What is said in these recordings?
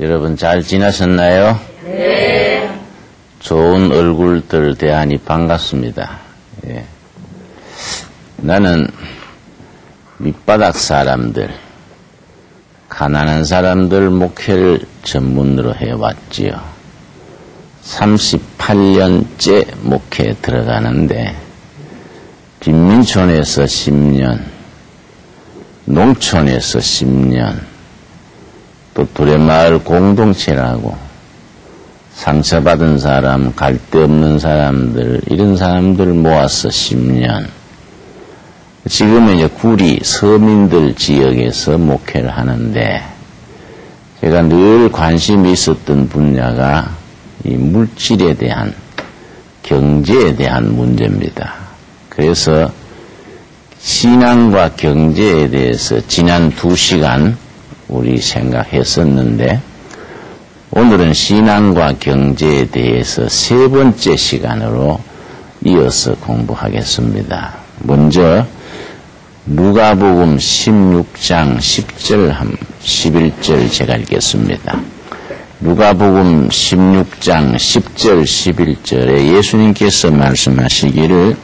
여러분 잘 지나셨나요? 네. 좋은 얼굴들 대하니 반갑습니다. 예. 나는 밑바닥 사람들, 가난한 사람들 목회를 전문으로 해왔지요. 38년째 목회에 들어가는데 빈민촌에서 10년, 농촌에서 10년, 또 두레마을 공동체라고 상처받은 사람, 갈 데 없는 사람들, 이런 사람들 모아서 10년. 지금은 이제 구리 서민들 지역에서 목회를 하는데, 제가 늘 관심이 있었던 분야가 이 물질에 대한, 경제에 대한 문제입니다. 그래서 신앙과 경제에 대해서 지난 2시간 우리 생각했었는데, 오늘은 신앙과 경제에 대해서 3번째 시간으로 이어서 공부하겠습니다. 먼저 누가복음 16장 10절 11절 제가 읽겠습니다. 누가복음 16장 10절 11절에 예수님께서 말씀하시기를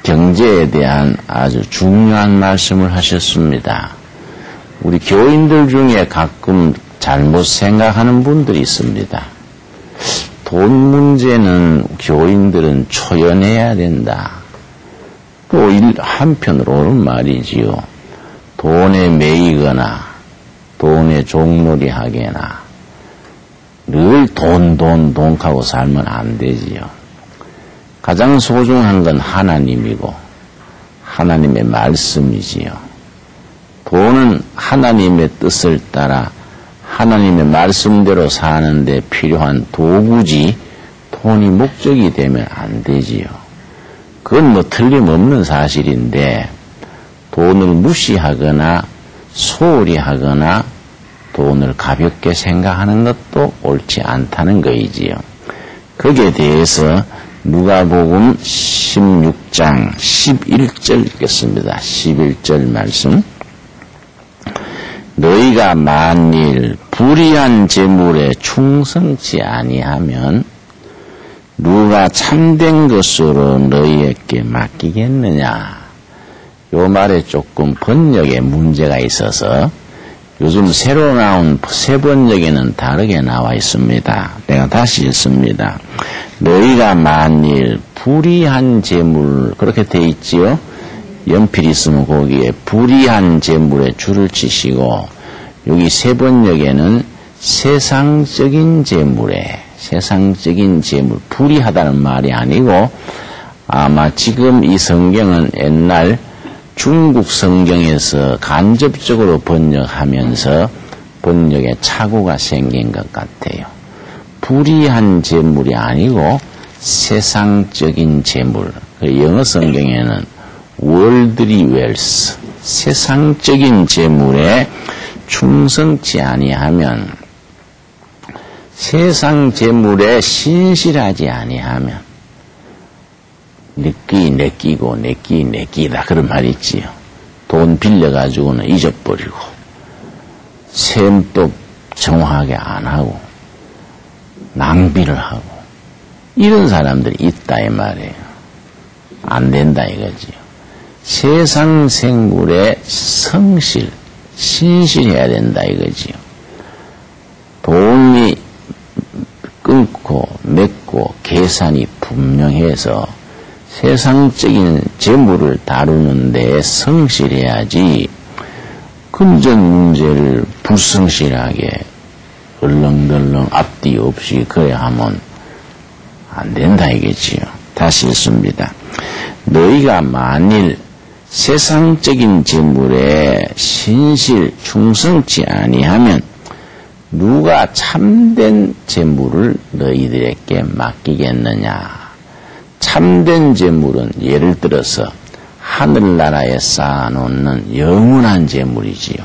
경제에 대한 아주 중요한 말씀을 하셨습니다. 우리 교인들 중에 가끔 잘못 생각하는 분들이 있습니다. 돈 문제는 교인들은 초연해야 된다. 또 한편으로는 말이지요. 돈에 매이거나 돈에 종놀이 하거나 늘 돈 하고 살면 안 되지요. 가장 소중한 건 하나님이고 하나님의 말씀이지요. 돈은 하나님의 뜻을 따라 하나님의 말씀대로 사는데 필요한 도구지 돈이 목적이 되면 안 되지요. 그건 뭐 틀림없는 사실인데 돈을 무시하거나 소홀히 하거나 돈을 가볍게 생각하는 것도 옳지 않다는 거이지요. 거기에 대해서 누가복음 16장 11절 읽겠습니다. 11절 말씀. 너희가 만일 불의한 재물에 충성치 아니하면 누가 참된 것으로 너희에게 맡기겠느냐. 요 말에 조금 번역에 문제가 있어서 요즘 새로 나온 새 번역에는 다르게 나와 있습니다. 내가 다시 읽습니다. 너희가 만일 불의한 재물, 그렇게 돼 있지요? 연필 있으면 거기에 불의한 재물에 줄을 치시고, 여기 새 번역에는 세상적인 재물에, 세상적인 재물, 불의하다는 말이 아니고, 아마 지금 이 성경은 옛날 중국 성경에서 간접적으로 번역하면서 번역에 착오가 생긴 것 같아요. 불의한 재물이 아니고 세상적인 재물. 영어 성경에는 월드리 웰스, 세상적인 재물에 충성치 아니하면, 세상 재물에 신실하지 아니하면, 내끼 내끼고 내끼 내끼다 그런 말이 있지요. 돈 빌려가지고는 잊어버리고 셈도 정확하게 안 하고 낭비를 하고 이런 사람들이 있다 이 말이에요. 안 된다 이거지요. 세상 생물에 성실, 신실해야 된다 이거지요. 돈이 끊고 맺고 계산이 분명해서 세상적인 재물을 다루는 데 성실해야지 금전 문제를 불성실하게 얼렁덜렁 앞뒤 없이 그래야 하면 안 된다 이겠지요. 다시 읽습니다. 너희가 만일 세상적인 재물에 신실 충성치 아니하면 누가 참된 재물을 너희들에게 맡기겠느냐. 참된 재물은 예를 들어서 하늘나라에 쌓아놓는 영원한 재물이지요.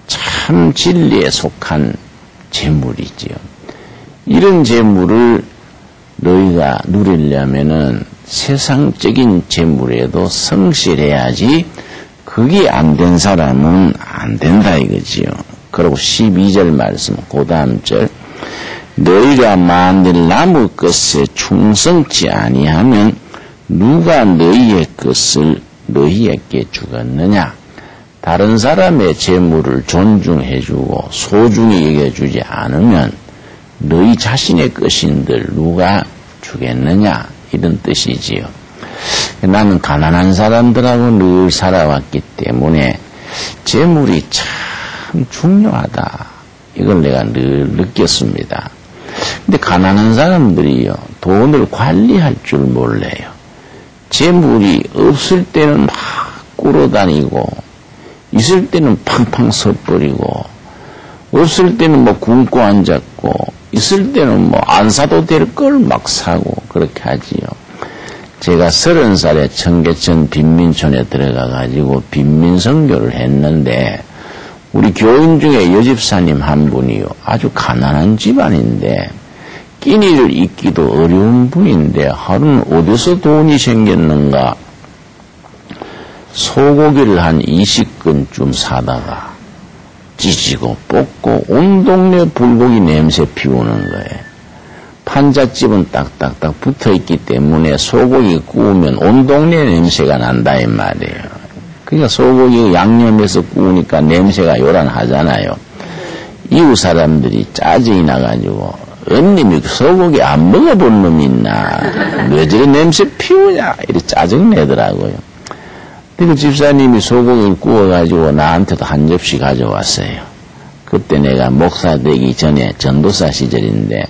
참 진리에 속한 재물이지요. 이런 재물을 너희가 누리려면은 세상적인 재물에도 성실해야지 그게 안 된 사람은 안 된다 이거지요. 그리고 12절 말씀, 그 다음 절. 너희가 만일 남의 것에 충성치 아니하면 누가 너희의 것을 너희에게 주겠느냐? 다른 사람의 재물을 존중해주고 소중히 여겨주지 않으면 너희 자신의 것인들 누가 주겠느냐? 이런 뜻이지요. 나는 가난한 사람들하고 늘 살아왔기 때문에 재물이 참 중요하다. 이걸 내가 늘 느꼈습니다. 근데 가난한 사람들이요, 돈을 관리할 줄 몰라요. 재물이 없을 때는 막 꾸러다니고, 있을 때는 팡팡 써버리고, 없을 때는 뭐 굶고 앉았고, 있을 때는 뭐 안 사도 될 걸 막 사고, 그렇게 하지요. 제가 30살에 청계천 빈민촌에 들어가가지고 빈민선교를 했는데, 우리 교인 중에 여집사님 한 분이요, 아주 가난한 집안인데, 끼니를 잊기도 어려운 분인데, 하루는 어디서 돈이 생겼는가, 소고기를 한 20근쯤 사다가, 찢고 뽑고 온 동네 불고기 냄새 피우는 거예요. 판잣집은 딱딱딱 붙어있기 때문에 소고기 구우면 온 동네 냄새가 난다 이 말이에요. 그러니까 소고기 양념해서 구우니까 냄새가 요란하잖아요. 이웃 사람들이 짜증이 나가지고 언님이 소고기 안 먹어본 놈 있나? 왜 저래 냄새 피우냐? 이렇게 짜증내더라고요. 그 집사님이 소고기를 구워가지고 나한테도 한 접시 가져왔어요. 그때 내가 목사 되기 전에 전도사 시절인데,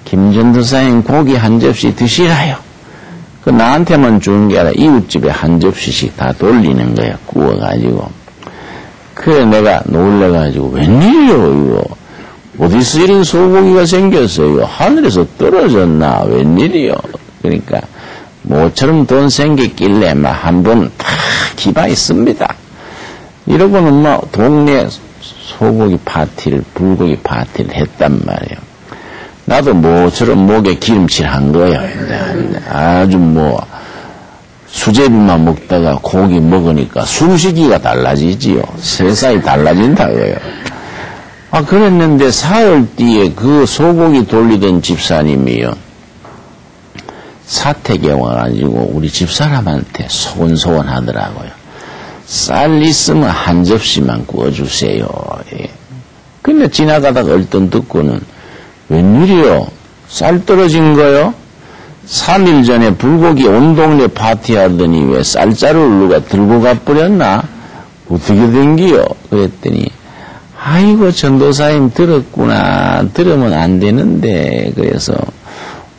김 전도사님 고기 한 접시 드시라요. 그 나한테만 주는 게 아니라 이웃집에 한 접시씩 다 돌리는 거예요. 구워가지고. 그래 내가 놀래가지고 웬일이요 이거. 어디서 이런 소고기가 생겼어요. 하늘에서 떨어졌나 웬일이요. 그러니까 모처럼 돈 생겼길래 막 한번 다 기바했습니다. 이러고는 막 동네 소고기 파티를, 불고기 파티를 했단 말이에요. 나도 모처럼 목에 기름칠 한 거예요. 아주 뭐 수제비만 먹다가 고기 먹으니까 숨쉬기가 달라지지요. 세상이 달라진다고요. 그랬는데 사흘 뒤에 그 소고기 돌리던 집사님이요, 사택에 와가지고 우리 집사람한테 소원소원 하더라고요. 쌀 있으면 한 접시만 구워주세요. 근데 지나가다가 얼른 듣고는 웬일이요? 쌀 떨어진 거요? 3일 전에 불고기 온 동네 파티하더니 왜 쌀자루를 누가 들고 가버렸나? 어떻게 된기요? 그랬더니 아이고 전도사님 들었구나. 들으면 안 되는데. 그래서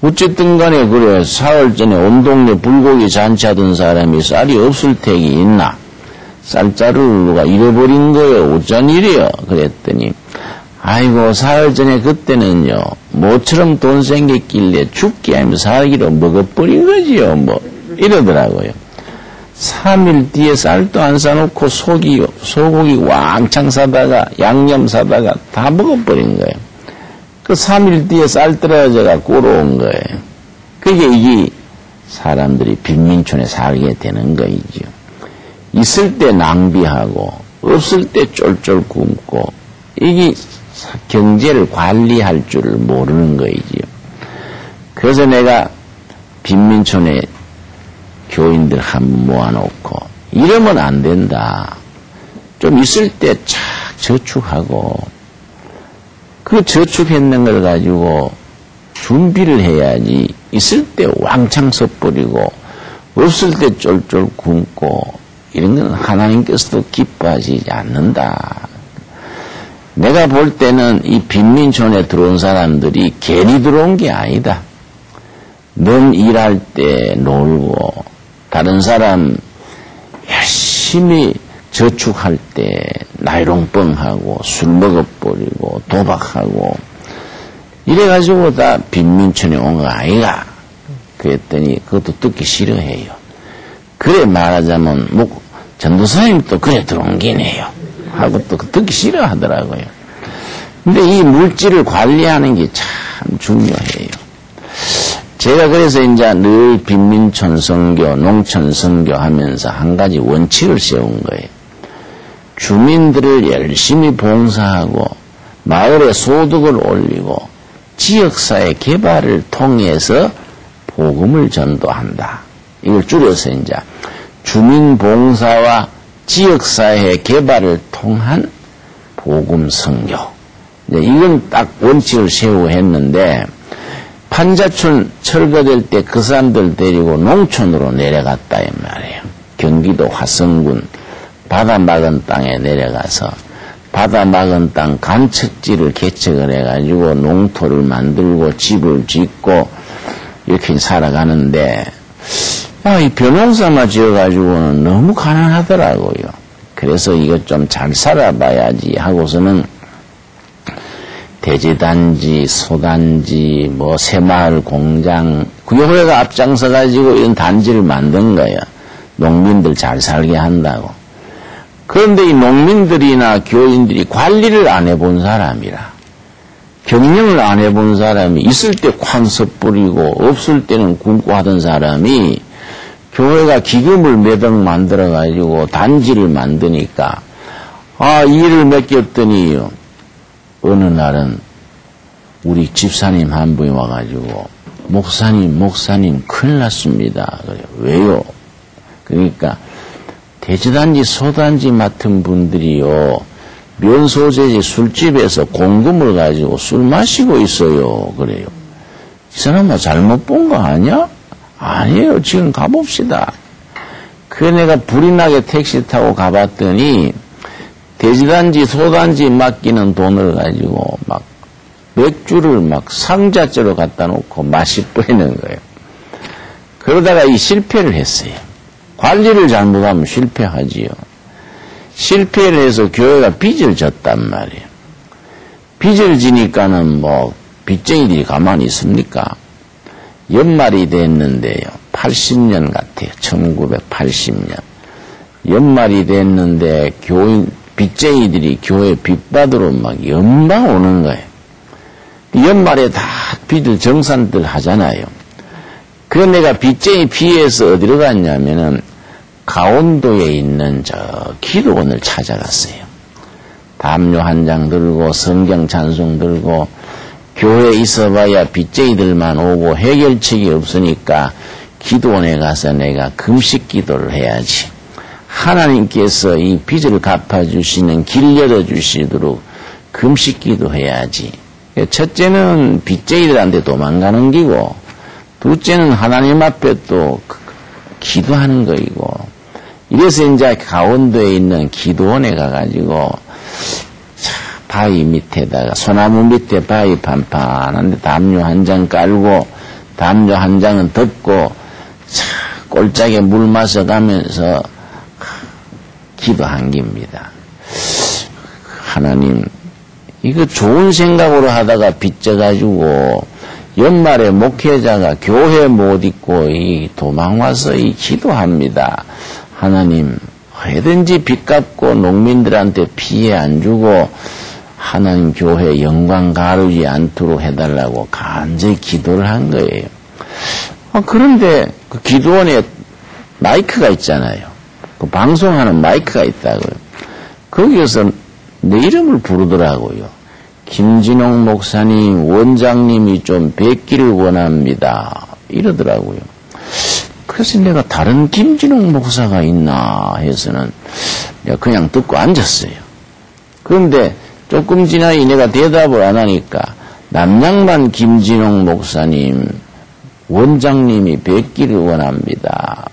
어쨌든 간에 그래 사흘 전에 온 동네 불고기 잔치하던 사람이 쌀이 없을 택이 있나? 쌀자루를 누가 잃어버린 거요. 어쩐 일이요? 그랬더니 아이고 사흘 전에 그때는요 모처럼 돈 생겼길래 죽기 아니면 살기로 먹어버린 거지요. 뭐 이러더라고요. 3일 뒤에 쌀도 안 사놓고 소고기 왕창 사다가 양념 사다가 다 먹어버린 거예요. 그 3일 뒤에 쌀 떨어져가 꼬러온 거예요. 그게 이게 사람들이 빈민촌에 살게 되는 거이죠. 있을 때 낭비하고 없을 때 쫄쫄 굶고 이게 경제를 관리할 줄을 모르는 거이지요. 그래서 내가 빈민촌에 교인들 한번 모아놓고 이러면 안 된다. 좀 있을 때 착 저축하고 그 저축했는 걸 가지고 준비를 해야지. 있을 때 왕창 써버리고 없을 때 쫄쫄 굶고 이런 건 하나님께서도 기뻐하시지 않는다. 내가 볼 때는 이 빈민촌에 들어온 사람들이 괜히 들어온 게 아니다. 넌 일할 때 놀고 다른 사람 열심히 저축할 때 나이롱뻥하고 술 먹어버리고 도박하고 이래가지고 다 빈민촌에 온 거 아이가? 그랬더니 그것도 듣기 싫어해요. 그래 말하자면 뭐 전도사님도 그래 들어온 게네요 하고 또 듣기 싫어하더라고요. 근데 이 물질을 관리하는 게 참 중요해요. 제가 그래서 이제 늘 빈민촌 선교, 농촌 선교 하면서 한 가지 원칙을 세운 거예요. 주민들을 열심히 봉사하고 마을의 소득을 올리고 지역사회 개발을 통해서 복음을 전도한다. 이걸 줄여서 이제 주민봉사와 지역사회 개발을 통한 복음 선교. 이건 딱 원칙을 세우고 했는데 판자촌 철거될 때 그 사람들 데리고 농촌으로 내려갔다 이 말이에요. 경기도 화성군 바다 막은 땅에 내려가서 바다 막은 땅 간척지를 개척을 해가지고 농토를 만들고 집을 짓고 이렇게 살아가는데 이 벼농사만 지어가지고는 너무 가난하더라고요. 그래서 이거 좀 잘 살아봐야지 하고서는 돼지단지, 소단지, 새마을 공장, 교회가 앞장서가지고 이런 단지를 만든 거예요. 농민들 잘 살게 한다고. 그런데 이 농민들이나 교인들이 관리를 안 해본 사람이라, 경영을 안 해본 사람이 있을 때 광서 뿌리고 없을 때는 굶고 하던 사람이 교회가 기금을 몇 억 만들어가지고 단지를 만드니까 일을 맡겼더니 어느 날은 우리 집사님 한 분이 와가지고 목사님 큰일 났습니다. 그래요. 왜요? 그러니까 돼지단지 소단지 맡은 분들이요 면소재지 술집에서 공금을 가지고 술 마시고 있어요. 그래요. 이 사람은 잘못 본 거 아니야? 아니에요. 지금 가봅시다. 그래 내가 불이 나게 택시 타고 가봤더니 돼지단지 소단지 맡기는 돈을 가지고 막 맥주를 막 상자째로 갖다 놓고 맛이 뿌리는 거예요. 그러다가 이 실패를 했어요. 관리를 잘못하면 실패하지요. 실패를 해서 교회가 빚을 졌단 말이에요. 빚을 지니까는 빚쟁이들이 가만히 있습니까? 연말이 됐는데요. 80년 같아요. 1980년. 연말이 됐는데 빚쟁이들이 교회 빚받으러 막 연방 오는 거예요. 연말에 다 빚을 정산들 하잖아요. 그래서 내가 빚쟁이 피해서 어디로 갔냐면은 강원도에 있는 기도원을 찾아갔어요. 담요 한 장 들고 성경 찬송 들고 교회에 있어봐야 빚쟁이들만 오고 해결책이 없으니까 기도원에 가서 내가 금식 기도를 해야지. 하나님께서 이 빚을 갚아주시는 길 열어주시도록 금식 기도해야지. 첫째는 빚쟁이들한테 도망가는 기고 둘째는 하나님 앞에 또 기도하는 거이고 이래서 이제 강원도에 있는 기도원에 가가지고 바위 밑에다가 소나무 밑에 바위 판판한데 담요 한 장 깔고 담요 한 장은 덮고 꼴짝에 물 마셔가면서 기도한 겁니다. 하나님 이거 좋은 생각으로 하다가 빚져가지고 연말에 목회자가 교회 못 있고 도망와서 기도합니다. 하나님 어디든지 빚 갚고 농민들한테 피해 안 주고 하나님 교회 영광 가르지 않도록 해달라고 간절히 기도를 한 거예요. 그런데 그 기도원에 마이크가 있잖아요. 그 방송하는 마이크가 있다고요. 거기에서 내 이름을 부르더라고요. 김진홍 목사님, 원장님이 좀 뵙기를 원합니다. 이러더라고요. 그래서 내가 다른 김진홍 목사가 있나 해서는 내가 그냥 듣고 앉았어요. 그런데 조금 지나니 내가 대답을 안 하니까 남양만 김진홍 목사님, 원장님이 뵙기를 원합니다.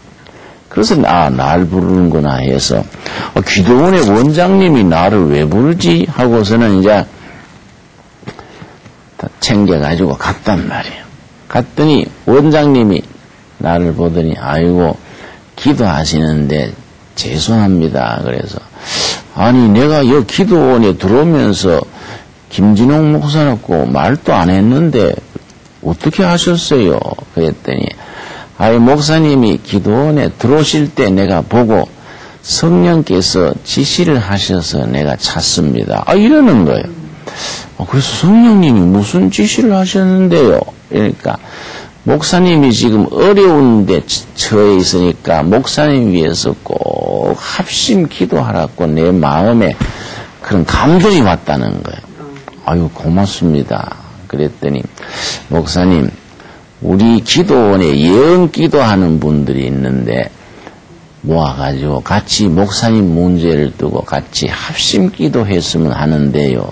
그래서 날 부르는구나 해서 기도원의 원장님이 나를 왜 부르지 하고서는 이제 챙겨가지고 갔단 말이에요. 갔더니 원장님이 나를 보더니 아이고 기도하시는데 죄송합니다. 그래서 아니 내가 여기 기도원에 들어오면서 김진홍 목사놓고 말도 안 했는데 어떻게 하셨어요? 그랬더니 목사님이 기도원에 들어오실 때 내가 보고 성령께서 지시를 하셔서 내가 찾습니다. 이러는 거예요. 그래서 성령님이 무슨 지시를 하셨는데요? 그러니까 목사님이 지금 어려운데 처해 있으니까 목사님 위해서 꼭 합심 기도하라고 내 마음에 그런 감동이 왔다는 거예요. 아유, 고맙습니다. 그랬더니, 목사님, 우리 기도원에 예언 기도하는 분들이 있는데, 모아가지고 같이 목사님 문제를 두고 같이 합심 기도했으면 하는데요.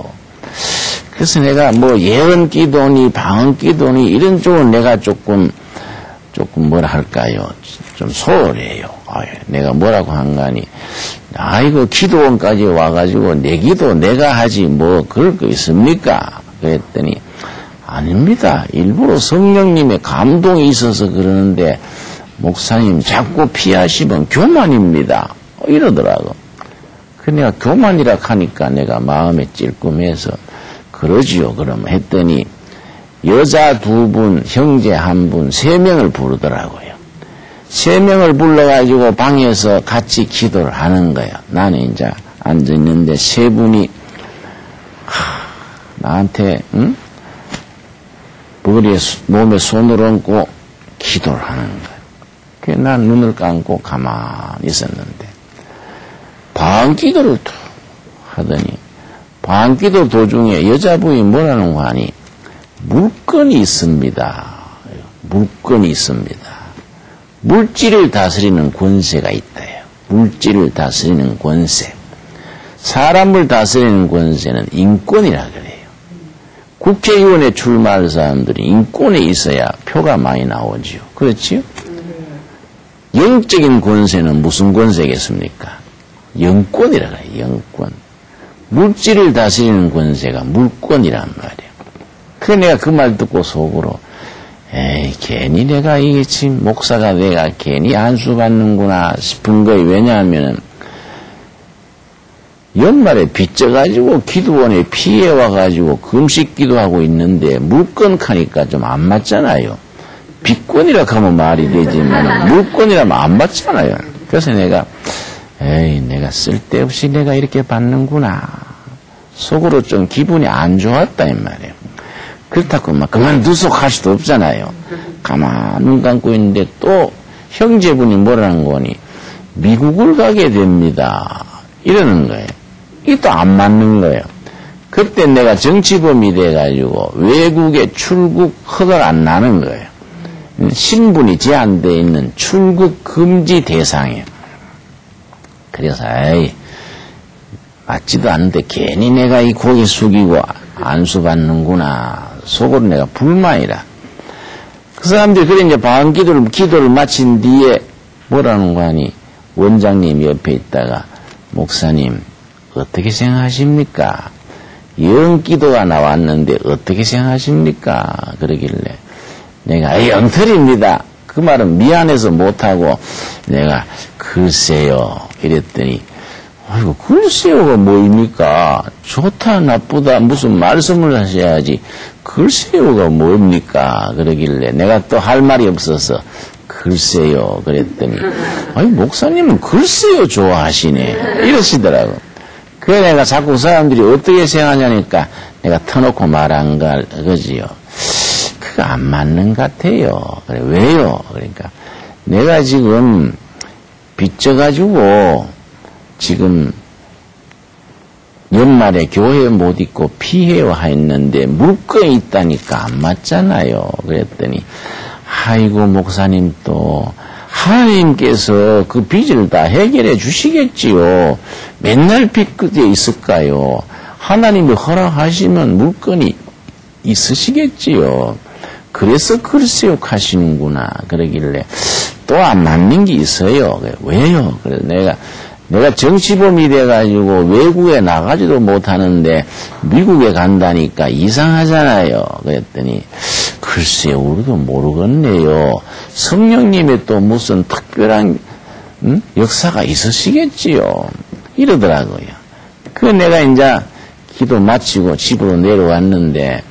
그래서 내가 뭐 예언 기도니 방언 기도니 이런 쪽은 내가 조금 뭐라 할까요? 좀 소홀해요. 내가 뭐라고 한가니, 아이고 기도원까지 와가지고 내 기도 내가 하지 뭐 그럴 거 있습니까? 그랬더니 아닙니다. 일부러 성령님의 감동이 있어서 그러는데 목사님 자꾸 피하시면 교만입니다. 이러더라고. 그 내가 교만이라 하니까 내가 마음에 찔끔해서 그러지요. 그럼 했더니 여자 2분, 형제 1분, 3명을 부르더라고요. 3명을 불러가지고 방에서 같이 기도를 하는 거야. 나는 이제 앉아있는데 3분이 나한테 머리에 몸에 손을 얹고 기도를 하는 거야. 그래서 난 눈을 감고 가만히 있었는데 방기도를 하더니 방기도 도중에 여자분이 뭐라는 거 하니 물건이 있습니다. 물건이 있습니다. 물질을 다스리는 권세가 있다요. 물질을 다스리는 권세. 사람을 다스리는 권세는 인권이라 그래요. 국회의원에 출마할 사람들이 인권에 있어야 표가 많이 나오지요. 그렇지요? 영적인 권세는 무슨 권세겠습니까? 영권이라 그래요. 영권. 물질을 다스리는 권세가 물권이란 말이에요. 그래 내가 그 말 듣고 속으로 에이 괜히 내가 이게 지금 목사가 내가 괜히 안수받는구나 싶은 거예요. 왜냐하면 연말에 빚져가지고 기도원에 피해 와가지고 금식 기도하고 있는데 물건 하니까 좀 안 맞잖아요. 빚권이라 하면 말이 되지만 물권이라면 안 맞잖아요. 그래서 내가 에이 내가 쓸데없이 내가 이렇게 받는구나. 속으로 좀 기분이 안 좋았다 이 말이에요. 그렇다고 막 그만두소 할 수도 없잖아요. 가만 눈 감고 있는데 또 형제분이 뭐라는 거니 미국을 가게 됩니다. 이러는 거예요. 이게 또 안 맞는 거예요. 그때 내가 정치범이 돼가지고 외국에 출국 허가가 안 나는 거예요. 신분이 제한되어 있는 출국 금지 대상이에요. 그래서 에이 맞지도 않는데 괜히 내가 이 고개 숙이고 안수받는구나. 속으로 내가 불만이라. 그 사람들이 그래 이제 기도를 마친 뒤에 뭐라는 거 하니 원장님 옆에 있다가 목사님 어떻게 생각하십니까? 영기도가 나왔는데 어떻게 생각하십니까? 그러길래 내가 영털입니다. 그 말은 미안해서 못하고 내가 글쎄요 이랬더니 아이고 글쎄요가 뭐입니까? 좋다 나쁘다 무슨 말씀을 하셔야지 글쎄요가 뭡니까? 그러길래 내가 또 할 말이 없어서 글쎄요 그랬더니 아니 목사님은 글쎄요 좋아하시네 이러시더라고. 그래 내가 자꾸 사람들이 어떻게 생각하냐니까 내가 터놓고 말한 거지요. 그거 안 맞는 것 같아요. 그래 왜요? 그러니까 내가 지금 빚져가지고 지금 연말에 교회 못 있고 피해와 했는데 물건이 있다니까 안 맞잖아요. 그랬더니 아이고 목사님 또 하나님께서 그 빚을 다 해결해 주시겠지요. 맨날 빚 끝에 있을까요? 하나님이 허락하시면 물건이 있으시겠지요. 그래서 글쎄요 하시는구나. 그러길래 또 안 맞는 게 있어요. 왜요? 그래서 내가 정치범이 돼가지고 외국에 나가지도 못하는데 미국에 간다니까 이상하잖아요. 그랬더니 글쎄요 우리도 모르겠네요. 성령님의 또 무슨 특별한 역사가 있으시겠지요. 이러더라고요. 그 내가 이제 기도 마치고 집으로 내려왔는데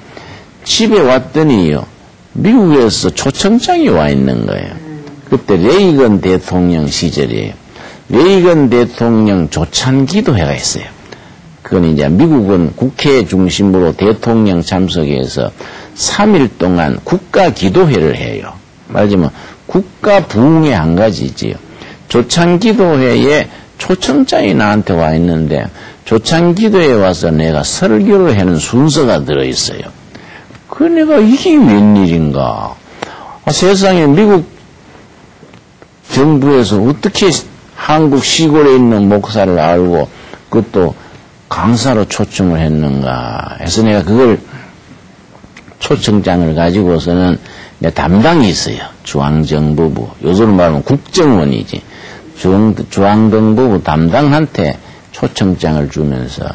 집에 왔더니요 미국에서 초청장이 와 있는 거예요. 그때 레이건 대통령 시절이에요. 레이건 대통령 조찬 기도회가 있어요. 그건 이제 미국은 국회 중심으로 대통령 참석해서 3일 동안 국가 기도회를 해요. 말하자면 국가 부흥의 한 가지지요. 조찬 기도회에 초청장이 나한테 와 있는데 조창기도에 와서 내가 설교를 하는 순서가 들어있어요. 그 내가 이게 웬일인가. 세상에 미국 정부에서 어떻게 한국 시골에 있는 목사를 알고 그것도 강사로 초청을 했는가 해서 내가 그걸 초청장을 가지고서는 내 담당이 있어요. 중앙정보부. 요즘 말하면 국정원이지. 중앙정보부 담당한테 초청장을 주면서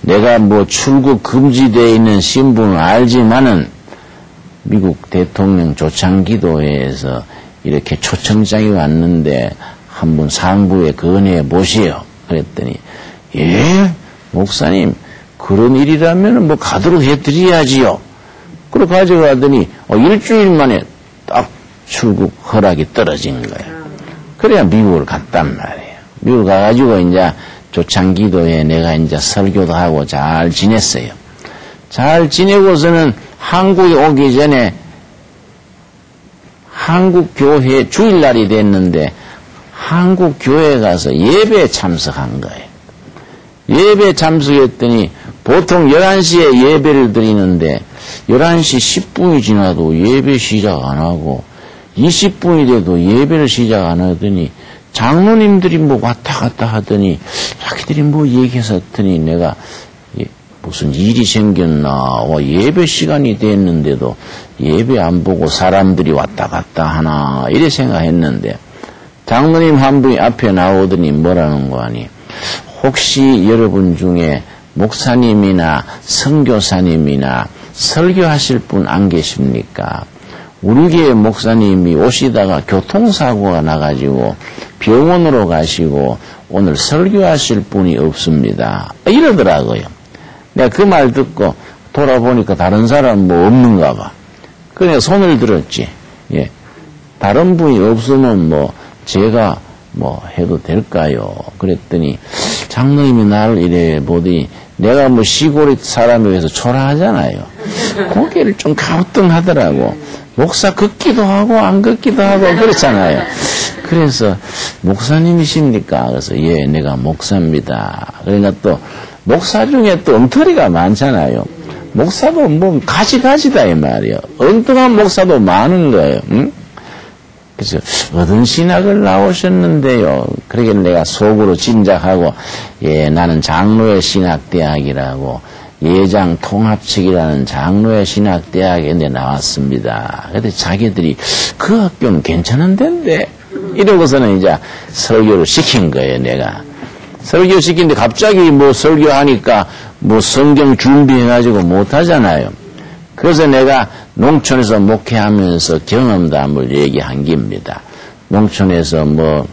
내가 뭐 출국 금지되어 있는 신분을 알지만은 미국 대통령 조창기도회에서 이렇게 초청장이 왔는데 한번 상부에 건의해 보시오. 그랬더니 예 목사님 그런 일이라면 뭐 가도록 해드려야지요. 그래 가져가더니 일주일 만에 딱 출국 허락이 떨어진 거예요. 그래야 미국을 갔단 말이에요. 미국 가가지고 이제 조창기도에 내가 이제 설교도 하고 잘 지냈어요. 잘 지내고서는 한국에 오기 전에 한국 교회 주일날이 됐는데 한국 교회에 가서 예배에 참석한 거예요. 예배에 참석했더니 보통 11시에 예배를 드리는데 11시 10분이 지나도 예배 시작 안 하고 20분이 돼도 예배를 시작 안 하더니 장로님들이 뭐 왔다 갔다 하더니 자기들이 뭐 얘기했었더니 내가 무슨 일이 생겼나 예배 시간이 됐는데도 예배 안 보고 사람들이 왔다 갔다 하나 이래 생각했는데 장로님 한 분이 앞에 나오더니 뭐라는 거 아니 혹시 여러분 중에 목사님이나 선교사님이나 설교하실 분 안 계십니까? 우리 교회 목사님이 오시다가 교통사고가 나가지고 병원으로 가시고 오늘 설교하실 분이 없습니다. 이러더라고요. 내가 그 말 듣고 돌아보니까 다른 사람 뭐 없는가 봐. 그래 손을 들었지. 예. 다른 분이 없으면 뭐 제가 뭐 해도 될까요? 그랬더니 장로님이 나를 이래 보더니 내가 뭐 시골 사람에 의해서 초라하잖아요. 고개를 좀 가우뚱하더라고. 목사 긋기도 하고 안 긋기도 하고 그렇잖아요. 그래서 목사님이십니까? 그래서 예, 내가 목사입니다. 그러니까 또 목사 중에 또 엉터리가 많잖아요. 목사도 뭐 가지가지다 이 말이에요. 엉뚱한 목사도 많은 거예요. 응? 그래서 어떤 신학을 나오셨는데요. 그러게 내가 속으로 짐작하고 예, 나는 장로의 신학대학이라고 예장 통합측이라는 장로의 신학대학에 나왔습니다. 근데 자기들이 그 학교는 괜찮은 데인데 이러고서는 이제 설교를 시킨 거예요. 내가 설교 시키는데 갑자기 뭐 설교하니까 뭐 성경 준비해가지고 못하잖아요. 그래서 내가 농촌에서 목회하면서 경험담을 얘기한 겁니다. 농촌에서 뭐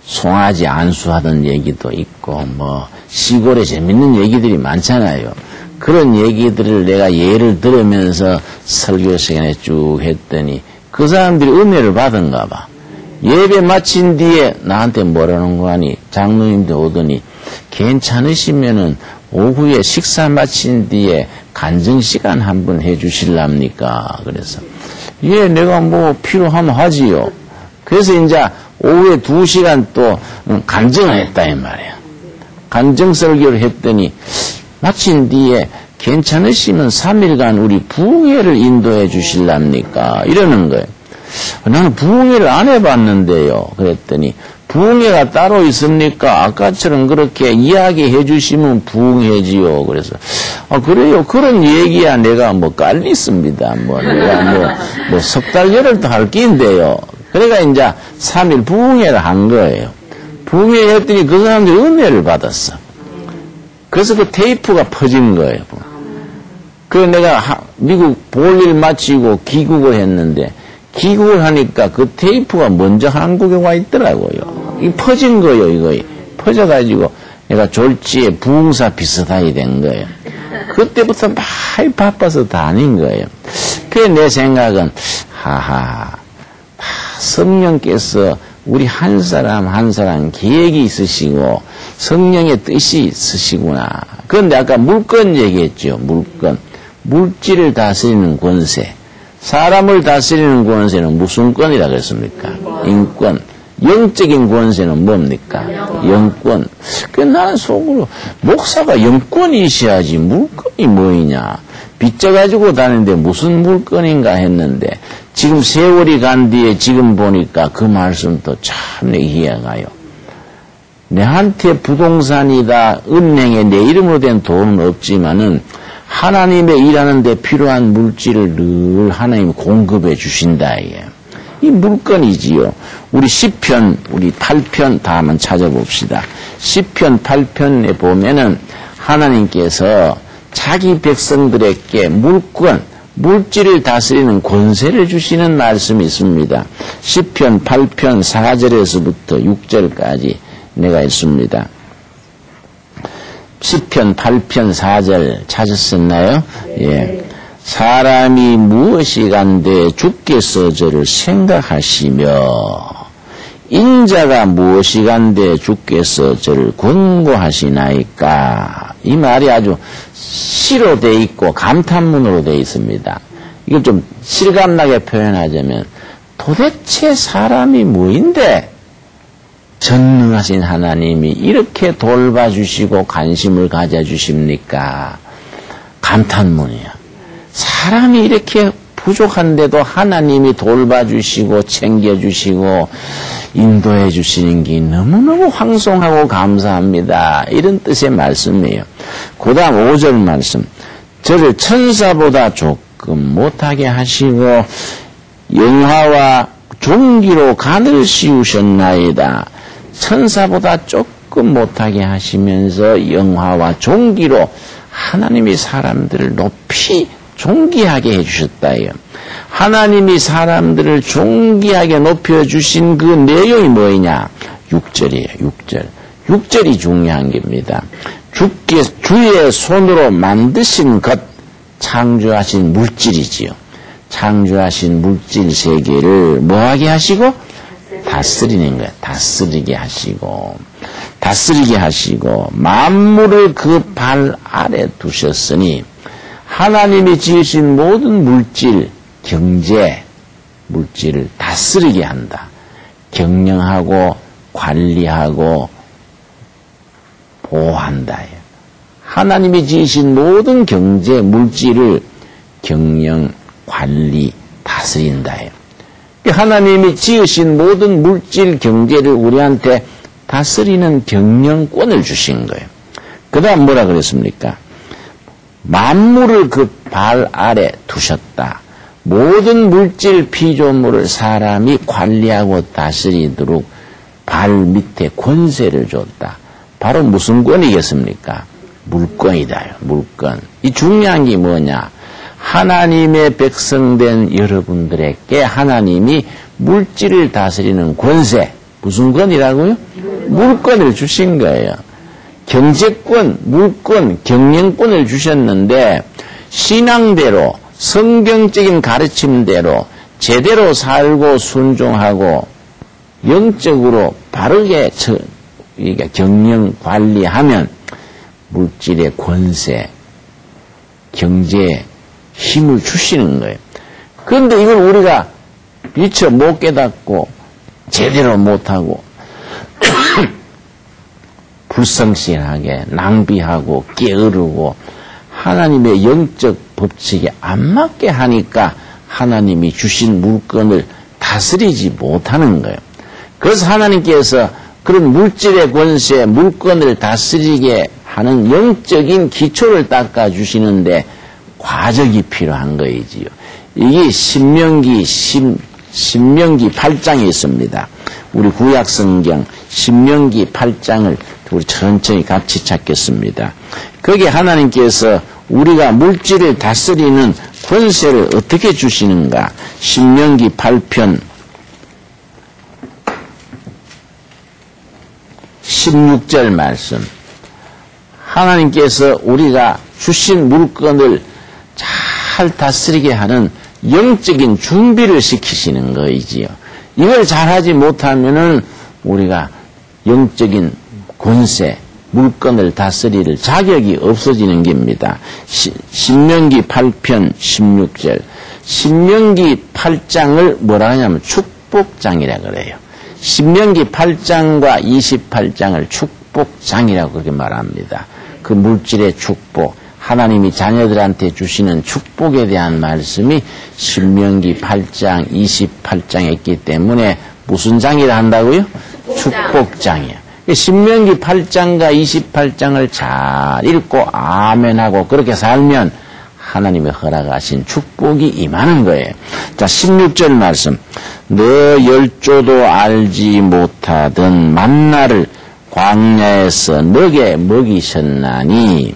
송아지 안수하던 얘기도 있고 뭐 시골에 재밌는 얘기들이 많잖아요. 그런 얘기들을 내가 예를 들으면서 설교 시간에 쭉 했더니 그 사람들이 은혜를 받은가 봐. 예배 마친 뒤에 나한테 뭐라는 거 아니 장로님들 오더니 괜찮으시면은 오후에 식사 마친 뒤에 간증시간 한번 해주실랍니까? 그래서 예 내가 뭐 필요하면 하지요. 그래서 이제 오후에 2시간 또 간증을 했다 이 말이야. 간증 설교를 했더니 마친 뒤에 괜찮으시면 3일간 우리 부흥회를 인도해 주실랍니까? 이러는 거예요. 나는 부흥회를 안 해봤는데요. 그랬더니 부흥회가 따로 있습니까? 아까처럼 그렇게 이야기해 주시면 부흥회지요. 그래서 그래요. 그런 얘기야 내가 뭐 깔리습니다. 뭐 내가 뭐 석 달 열흘도 할 끼인데요. 그러니까 이제 3일 부흥회를 한 거예요. 부흥회 했더니 그 사람들이 은혜를 받았어. 그래서 그 테이프가 퍼진 거예요. 그 내가 미국 볼일 마치고 귀국을 했는데 귀국을 하니까 그 테이프가 먼저 한국에 와 있더라고요. 이 퍼진 거예요, 이거. 퍼져가지고 내가 졸지에 부흥사 비슷하게 된 거예요. 그때부터 많이 바빠서 다닌 거예요. 그래 내 생각은 성령께서 우리 한 사람 한 사람 계획이 있으시고 성령의 뜻이 있으시구나. 그런데 아까 물권 얘기했죠. 물권. 물질을 다스리는 권세. 사람을 다스리는 권세는 무슨 권이라 그랬습니까? 인권. 영적인 권세는 뭡니까? 영권. 그 나는 속으로 목사가 영권이 있어야지 물건이 뭐이냐. 빚져가지고 다니는데 무슨 물건인가 했는데 지금 세월이 간 뒤에 지금 보니까 그 말씀도 참 내 이해가 가요. 내한테 부동산이다 은행에 내 이름으로 된 돈은 없지만은 하나님의 일하는데 필요한 물질을 늘 하나님이 공급해 주신다. 이 물건이지요. 우리 시편 우리 8편 다 한번 찾아봅시다. 시편 8편에 보면은 하나님께서 자기 백성들에게 물건, 물질을 다스리는 권세를 주시는 말씀이 있습니다. 시편 8편 4절에서부터 6절까지 내가 있습니다. 시편 8편 4절 찾으셨나요? 예. 사람이 무엇이 간데 주께서 저를 생각하시며 인자가 무엇이 간데 주께서 저를 권고하시나이까. 이 말이 아주 시로 돼 있고 감탄문으로 돼 있습니다. 이걸 좀 실감나게 표현하자면 도대체 사람이 뭐인데 전능하신 하나님이 이렇게 돌봐주시고 관심을 가져주십니까? 감탄문이야. 사람이 이렇게 부족한데도 하나님이 돌봐주시고 챙겨주시고 인도해 주시는 게 너무너무 황송하고 감사합니다. 이런 뜻의 말씀이에요. 그 다음 5절 말씀. 저를 천사보다 조금 못하게 하시고 영화와 종기로 간을 씌우셨나이다. 천사보다 조금 못하게 하시면서 영화와 종기로 하나님이 사람들을 높이 존귀하게 해주셨다요. 하나님이 사람들을 존귀하게 높여주신 그 내용이 뭐냐? 6절이에요. 6절. 6절이 중요한 겁니다. 주의 손으로 만드신 것, 창조하신 물질이지요. 창조하신 물질 세계를 뭐하게 하시고? 다스리는 거예요. 다스리게 하시고 만물을 그 발 아래 두셨으니 하나님이 지으신 모든 물질, 경제, 물질을 다스리게 한다. 경영하고 관리하고 보호한다. 하나님이 지으신 모든 경제, 물질을 경영, 관리, 다스린다. 하나님이 지으신 모든 물질, 경제를 우리한테 다스리는 경영권을 주신 거예요. 그 다음 뭐라 그랬습니까? 만물을 그 발 아래 두셨다. 모든 물질 피조물을 사람이 관리하고 다스리도록 발 밑에 권세를 줬다. 바로 무슨 권이겠습니까? 물권이다. 물권. 이 중요한 게 뭐냐? 하나님의 백성된 여러분들에게 하나님이 물질을 다스리는 권세. 무슨 권이라고요? 물권을 주신 거예요. 경제권, 물권, 경영권을 주셨는데 신앙대로 성경적인 가르침대로 제대로 살고 순종하고 영적으로 바르게 경영 관리하면 물질의 권세, 경제에 힘을 주시는 거예요. 그런데 이걸 우리가 미처 못 깨닫고 제대로 못하고 불성실하게 낭비하고 게으르고 하나님의 영적 법칙에 안 맞게 하니까 하나님이 주신 물건을 다스리지 못하는 거예요. 그래서 하나님께서 그런 물질의 권세, 물건을 다스리게 하는 영적인 기초를 닦아주시는데 과정이 필요한 거이지요. 이게 신명기 8장에 있습니다. 우리 구약성경 신명기 8장을 우리 천천히 같이 찾겠습니다. 거기에 하나님께서 우리가 물질을 다스리는 권세를 어떻게 주시는가? 신명기 8편 16절 말씀. 하나님께서 우리가 주신 물건을 잘 다스리게 하는 영적인 준비를 시키시는 거이지요. 이걸 잘하지 못하면은 우리가 영적인 권세, 물건을 다스릴 자격이 없어지는 겁니다. 신명기 8편 16절. 신명기 8장을 뭐라 하냐면 축복장이라 그래요. 신명기 8장과 28장을 축복장이라고 그렇게 말합니다. 그 물질의 축복, 하나님이 자녀들한테 주시는 축복에 대한 말씀이 신명기 8장, 28장에 있기 때문에 무슨 장이라 한다고요? 축복장이야. 신명기 8장과 28장을 잘 읽고 아멘하고 그렇게 살면 하나님의 허락하신 축복이 임하는 거예요. 자, 16절 말씀. 너 열조도 알지 못하던 만나를 광야에서 너게 먹이셨나니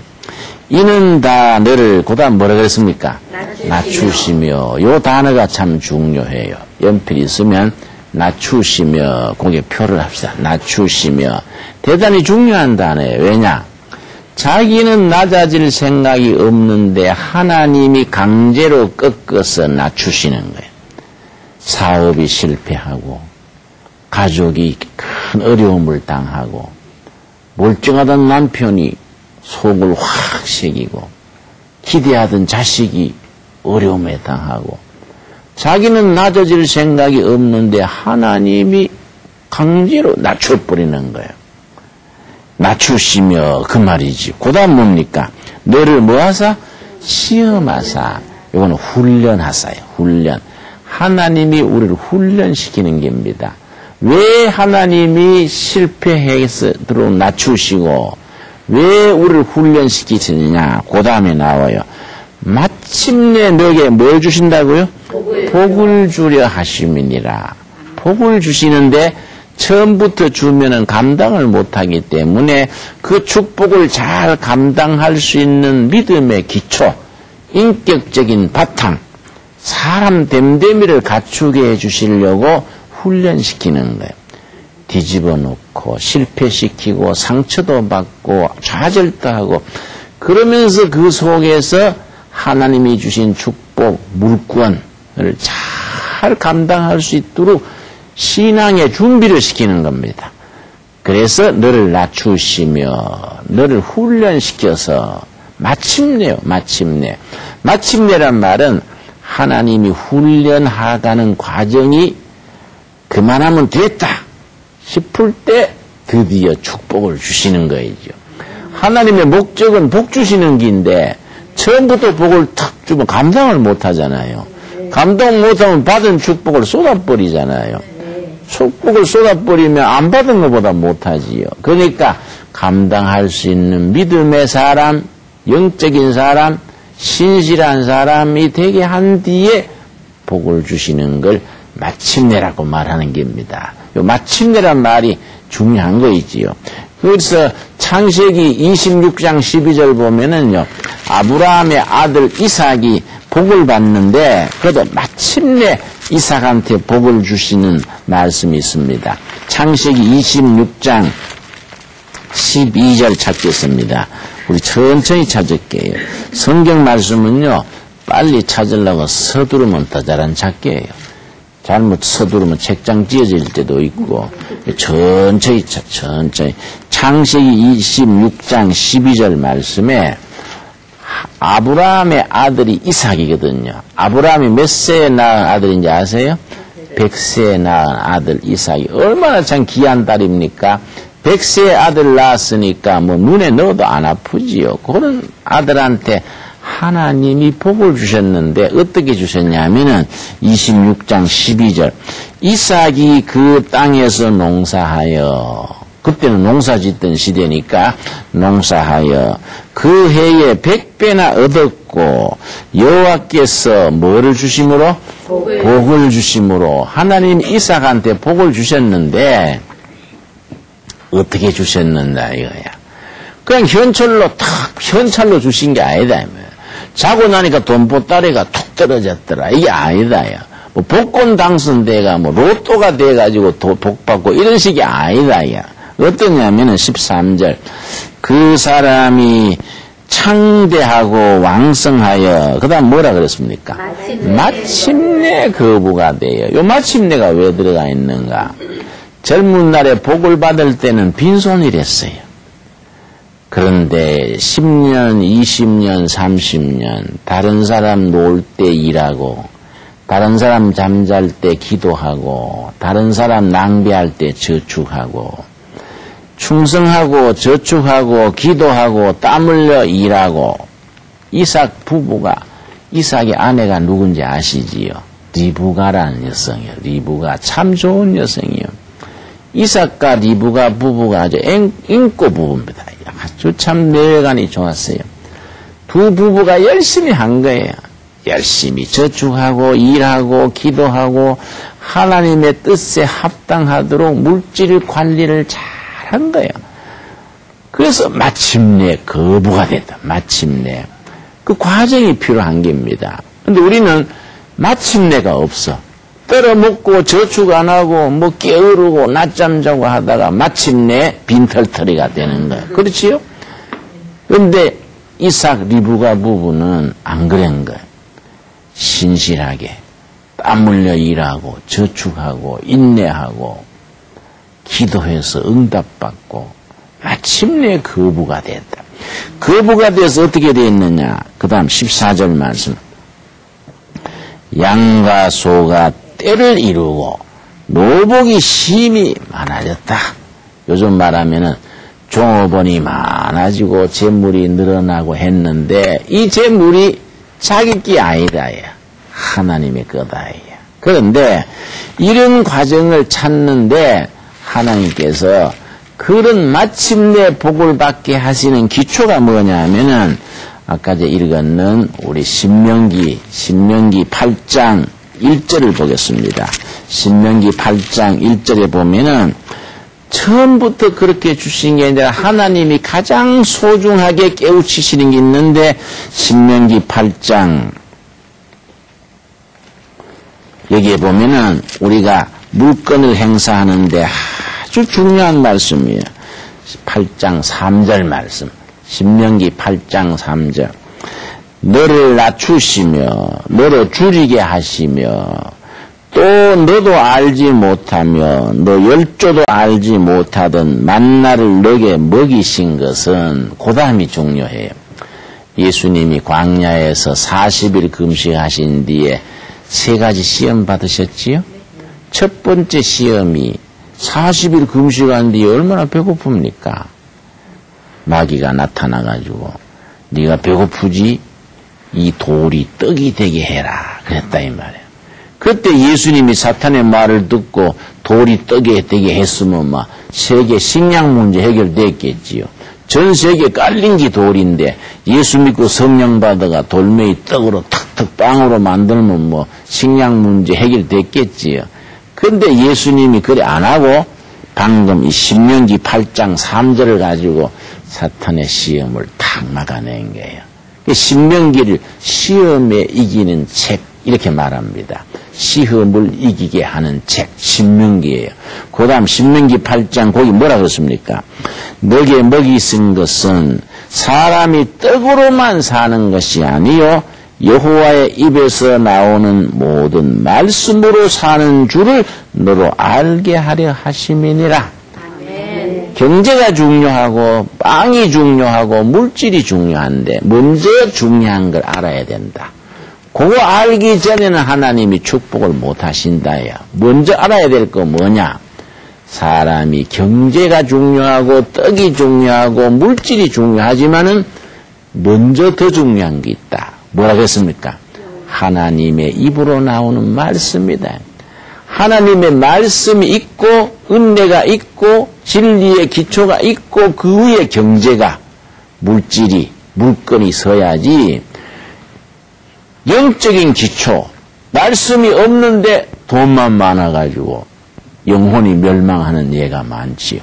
이는 다 너를 그다음 뭐라 그랬습니까? 낮추시며. 요 단어가 참 중요해요. 연필 있으면 낮추시며 거기에 표를 합시다. 낮추시며. 대단히 중요한 단어예요. 왜냐? 자기는 낮아질 생각이 없는데 하나님이 강제로 꺾어서 낮추시는 거예요. 사업이 실패하고 가족이 큰 어려움을 당하고 멀쩡하던 남편이 속을 확 새기고 기대하던 자식이 어려움에 당하고 자기는 낮아질 생각이 없는데 하나님이 강제로 낮춰버리는 거예요. 낮추시며 그 말이지. 그 다음 뭡니까? 너를 뭐하사? 시험하사. 이거는 훈련하사요. 훈련. 하나님이 우리를 훈련시키는 겁니다. 왜 하나님이 실패해서 들어온 낮추시고 왜 우리를 훈련시키시느냐? 그 다음에 나와요. 마침내 너에게 뭘 주신다고요? 복을 주려 하심이니라. 복을 주시는데 처음부터 주면은 감당을 못하기 때문에 그 축복을 잘 감당할 수 있는 믿음의 기초, 인격적인 바탕, 사람 됨됨이를 갖추게 해주시려고 훈련시키는 거예요. 뒤집어 놓고 실패시키고 상처도 받고 좌절도 하고 그러면서 그 속에서 하나님이 주신 축복, 물권을 잘 감당할 수 있도록 신앙의 준비를 시키는 겁니다. 그래서 너를 낮추시며 너를 훈련시켜서 마침내요. 마침내란 말은 하나님이 훈련하가는 과정이 그만하면 됐다 싶을 때 드디어 축복을 주시는 거이죠. 하나님의 목적은 복 주시는 길인데 처음부터 복을 탁 주면 감당을 못하잖아요. 감당 못하면 받은 축복을 쏟아버리잖아요. 축복을 쏟아버리면 안 받은 것보다 못하지요. 그러니까 감당할 수 있는 믿음의 사람, 영적인 사람, 신실한 사람이 되게 한 뒤에 복을 주시는 걸 마침내라고 말하는 겁니다. 요 마침내란 말이 중요한 거이지요. 그래서 창세기 26장 12절 보면은요, 아브라함의 아들 이삭이 복을 받는데, 그래도 마침내 이삭한테 복을 주시는 말씀이 있습니다. 창세기 26장 12절 찾겠습니다. 우리 천천히 찾을게요. 성경 말씀은요, 빨리 찾으려고 서두르면 더 잘안 찾게요. 잘못 서두르면 책장 찢어질 때도 있고, 천천히. 창세기 26장 12절 말씀에 아브라함의 아들이 이삭이거든요. 아브라함이 몇 세에 낳은 아들인지 아세요? 100세에 낳은 아들 이삭이. 얼마나 참 귀한 딸입니까? 100세의 아들 낳았으니까 뭐 눈에 넣어도 안 아프지요. 그런 아들한테 하나님이 복을 주셨는데 어떻게 주셨냐면은 26장 12절 이삭이 그 땅에서 농사하여, 그때는 농사 짓던 시대니까 농사하여 그 해에 100배나 얻었고 여호와께서 뭐를 주심으로? 복을 주심으로. 하나님 이삭한테 복을 주셨는데 어떻게 주셨는가 이거야. 그냥 현찰로 주신 게 아니다. 자고 나니까 돈 보따리가 툭 떨어졌더라. 이게 아니다. 야. 뭐 복권 당선돼가 뭐 로또가 돼가지고 복 받고 이런 식이 아니다. 야. 어떠냐면은 13절. 그 사람이 창대하고 왕성하여, 그 다음 뭐라 그랬습니까? 마침내 거부가 돼요. 요 마침내가 왜 들어가 있는가? 젊은 날에 복을 받을 때는 빈손이랬어요. 그런데 10년, 20년, 30년 다른 사람 놓을 때 일하고 다른 사람 잠잘 때 기도하고 다른 사람 낭비할 때 저축하고 충성하고 저축하고 기도하고 땀 흘려 일하고 이삭 부부가 이삭의 아내가 누군지 아시지요? 리브가라는 여성이요. 리브가 참 좋은 여성이요. 이삭과 리브가 부부가 아주 인고 부부입니다. 아주 참 내외관이 좋았어요. 두 부부가 열심히 한 거예요. 열심히 저축하고 일하고 기도하고 하나님의 뜻에 합당하도록 물질 관리를 잘한 거예요. 그래서 마침내 거부가 됐다. 마침내. 그 과정이 필요한 겁니다. 근데 우리는 마침내가 없어. 떨어먹고 저축 안 하고 뭐 게으르고 낮잠 자고 하다가 마침내 빈털터리가 되는 거예요. 그렇지요? 그런데 이삭 리브가 부부는 안 그런 거예요. 신실하게 땀 흘려 일하고 저축하고 인내하고 기도해서 응답받고 마침내 거부가 됐다. 거부가 돼서 어떻게 됐느냐. 그 다음 14절 말씀. 양과 소가 때를 이루고 노복이 심히 많아졌다. 요즘 말하면은 종업원이 많아지고 재물이 늘어나고 했는데 이 재물이 자기 게 아니다. 하나님의 거다. 그런데 이런 과정을 찾는데 하나님께서 그런 마침내 복을 받게 하시는 기초가 뭐냐 하면은 아까 제 읽었는 우리 신명기 8장 1절을 보겠습니다. 신명기 8장 1절에 보면은 처음부터 그렇게 주신 게 아니라 하나님이 가장 소중하게 깨우치시는 게 있는데 신명기 8장 여기에 보면은 우리가 물건을 행사하는데 아주 중요한 말씀이에요. 8장 3절 말씀. 신명기 8장 3절. 너를 낮추시며 너를 줄이게 하시며 또 너도 알지 못하며 너 열조도 알지 못하던 만나를 너게 먹이신 것은 그 다음이 중요해요. 예수님이 광야에서 40일 금식하신 뒤에 3가지 시험 받으셨지요? 첫 번째 시험이 40일 금식한 뒤에 얼마나 배고픕니까? 마귀가 나타나가지고 네가 배고프지? 이 돌이 떡이 되게 해라 그랬다 이 말이에요. 그때 예수님이 사탄의 말을 듣고 돌이 떡이 되게 했으면 막 세계 식량 문제 해결됐겠지요. 전 세계 깔린 게 돌인데 예수 믿고 성령 받아가 돌멩이 떡으로 탁탁 빵으로 만들면 뭐 식량 문제 해결됐겠지요. 그런데 예수님이 그래 안 하고 방금 이 신명기 8장 3절을 가지고 사탄의 시험을 탁 막아낸 거예요. 신명기를 시험에 이기는 책 이렇게 말합니다. 시험을 이기게 하는 책 신명기예요. 그 다음 신명기 8장 거기 뭐라 그랬습니까? 너게 먹이 쓴 것은 사람이 떡으로만 사는 것이 아니요 여호와의 입에서 나오는 모든 말씀으로 사는 줄을 너로 알게 하려 하심이니라. 아멘. 경제가 중요하고 빵이 중요하고 물질이 중요한데 먼저 중요한 걸 알아야 된다. 그거 알기 전에는 하나님이 축복을 못 하신다요. 먼저 알아야 될 거 뭐냐? 사람이 경제가 중요하고 떡이 중요하고 물질이 중요하지만은 먼저 더 중요한 게 있다. 뭐라고 했습니까? 하나님의 입으로 나오는 말씀이다. 하나님의 말씀이 있고 은혜가 있고 진리의 기초가 있고 그 위에 경제가 물건이 서야지 영적인 기초 말씀이 없는데 돈만 많아가지고 영혼이 멸망하는 예가 많지요.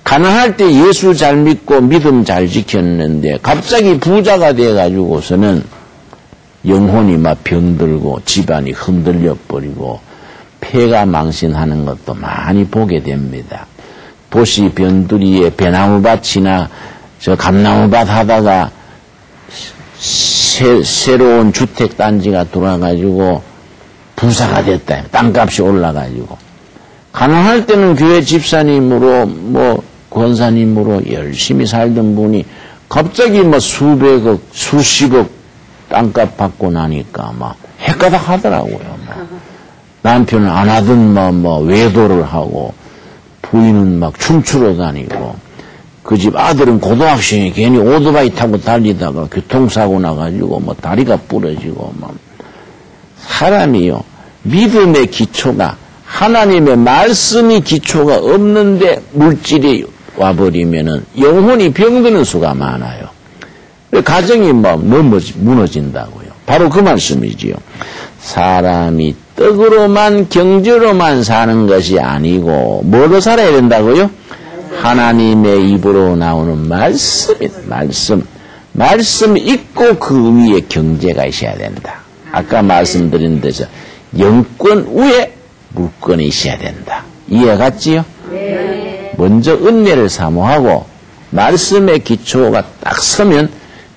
가난할 때 예수 잘 믿고 믿음 잘 지켰는데 갑자기 부자가 돼가지고서는 영혼이 막 병들고 집안이 흔들려 버리고 폐가 망신하는 것도 많이 보게 됩니다. 도시 변두리에 배나무밭이나 저 감나무밭 하다가 새로운 주택단지가 들어와가지고 부자가 됐다. 땅값이 올라가지고. 가난할 때는 교회 집사님으로 뭐 권사님으로 열심히 살던 분이 갑자기 뭐 수백억, 수십억 땅값 받고 나니까 막 헷가닥 하더라고요. 막. 남편은 안 하던 외도를 하고 부인은 막 춤추러 다니고 그 집 아들은 고등학생이 괜히 오토바이 타고 달리다가 교통사고 나가지고 다리가 부러지고 사람이요 믿음의 기초가 하나님의 말씀이 기초가 없는데 물질이 와버리면은 영혼이 병드는 수가 많아요. 가정이 무너진다고요. 바로 그 말씀이지요. 사람이 떡으로만 경제로만 사는 것이 아니고 뭐로 살아야 된다고요? 하나님의 입으로 나오는 말씀 있고 그 위에 경제가 있어야 된다. 아까 말씀드린 데서 영권 위에 물권이 있어야 된다. 이해 갔지요? 네. 먼저 은혜를 사모하고 말씀의 기초가 딱 서면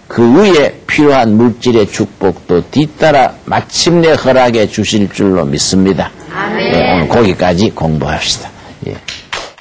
그 위에 필요한 물질의 축복도 뒤따라 마침내 허락해 주실 줄로 믿습니다. 네, 오늘 거기까지 공부합시다. 예.